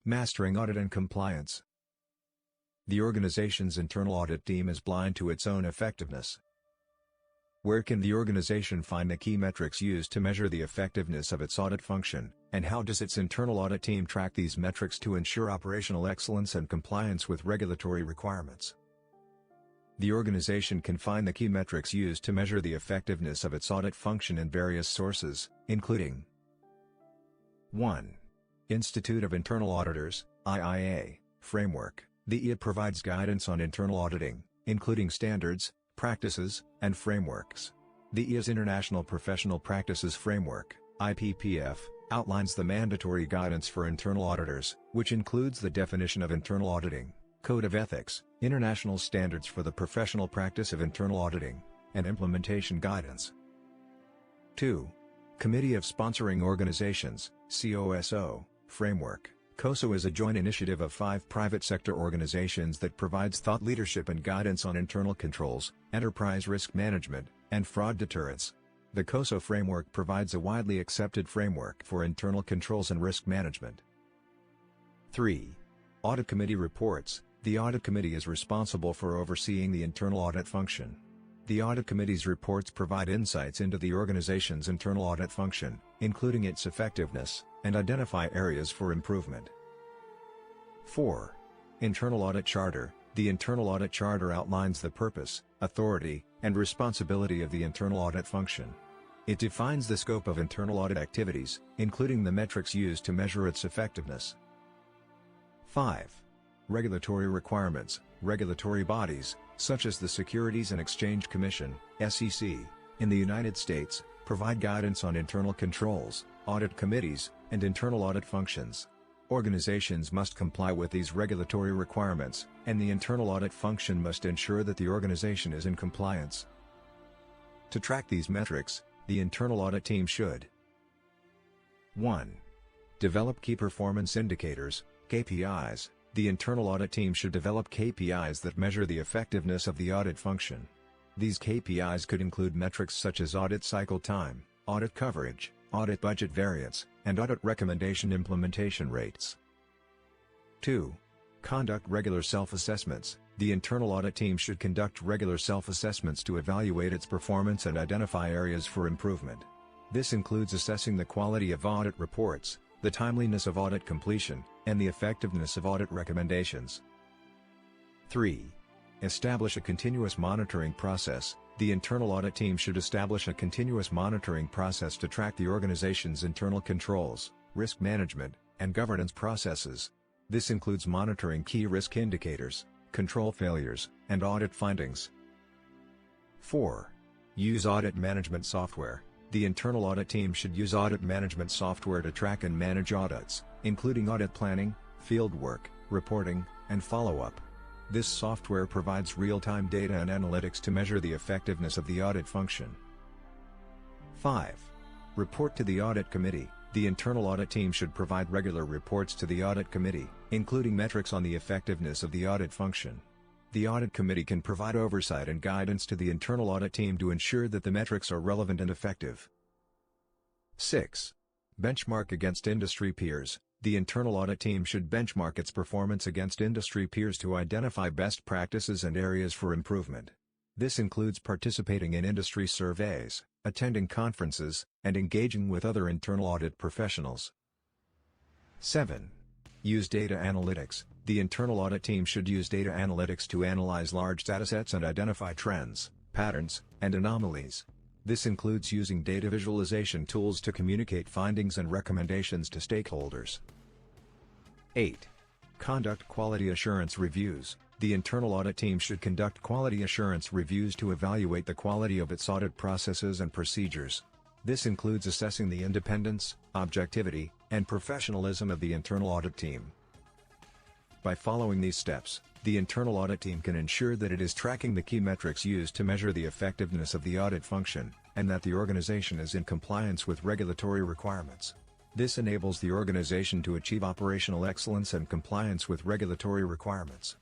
Mastering audit and compliance. The organization's internal audit team is blind to its own effectiveness. Where can the organization find the key metrics used to measure the effectiveness of its audit function, and how does its internal audit team track these metrics to ensure operational excellence and compliance with regulatory requirements? The organization can find the key metrics used to measure the effectiveness of its audit function in various sources, including 1. Institute of Internal Auditors, IIA, framework. The IA provides guidance on internal auditing, including standards, practices, and frameworks. The IA's International Professional Practices Framework, IPPF, outlines the mandatory guidance for internal auditors, which includes the definition of internal auditing, code of ethics, international standards for the professional practice of internal auditing, and implementation guidance. 2. Committee of Sponsoring Organizations, COSO, framework. COSO is a joint initiative of 5 private sector organizations that provides thought leadership and guidance on internal controls, enterprise risk management, and fraud deterrence. The COSO framework provides a widely accepted framework for internal controls and risk management. 3. Audit Committee reports. The Audit Committee is responsible for overseeing the internal audit function. The Audit Committee's reports provide insights into the organization's internal audit function, including its effectiveness, and identify areas for improvement. 4. Internal Audit Charter. The Internal Audit Charter outlines the purpose, authority, and responsibility of the internal audit function. It defines the scope of internal audit activities, including the metrics used to measure its effectiveness. 5. Regulatory requirements. Regulatory bodies, such as the Securities and Exchange Commission, SEC, in the United States, provide guidance on internal controls, audit committees, and internal audit functions. Organizations must comply with these regulatory requirements, and the internal audit function must ensure that the organization is in compliance. To track these metrics, the internal audit team should 1. Develop key performance indicators, KPIs. The internal audit team should develop KPIs that measure the effectiveness of the audit function. These KPIs could include metrics such as audit cycle time, audit coverage, audit budget variance, and audit recommendation implementation rates. 2. Conduct regular self-assessments. The internal audit team should conduct regular self-assessments to evaluate its performance and identify areas for improvement. This includes assessing the quality of audit reports, the timeliness of audit completion, and the effectiveness of audit recommendations. 3. Establish a continuous monitoring process. The internal audit team should establish a continuous monitoring process to track the organization's internal controls, risk management, and governance processes. This includes monitoring key risk indicators, control failures, and audit findings. 4. Use audit management software. The internal audit team should use audit management software to track and manage audits, including audit planning, field work, reporting, and follow-up. This software provides real-time data and analytics to measure the effectiveness of the audit function. 5. Report to the Audit Committee. The internal audit team should provide regular reports to the Audit Committee, including metrics on the effectiveness of the audit function. The Audit Committee can provide oversight and guidance to the internal audit team to ensure that the metrics are relevant and effective. 6. Benchmark against industry peers. The internal audit team should benchmark its performance against industry peers to identify best practices and areas for improvement. This includes participating in industry surveys, attending conferences, and engaging with other internal audit professionals. 7. Use data analytics. The internal audit team should use data analytics to analyze large datasets and identify trends, patterns, and anomalies. This includes using data visualization tools to communicate findings and recommendations to stakeholders. 8. Conduct quality assurance reviews. The internal audit team should conduct quality assurance reviews to evaluate the quality of its audit processes and procedures. This includes assessing the independence, objectivity, and professionalism of the internal audit team. By following these steps, the internal audit team can ensure that it is tracking the key metrics used to measure the effectiveness of the audit function, and that the organization is in compliance with regulatory requirements. This enables the organization to achieve operational excellence and compliance with regulatory requirements.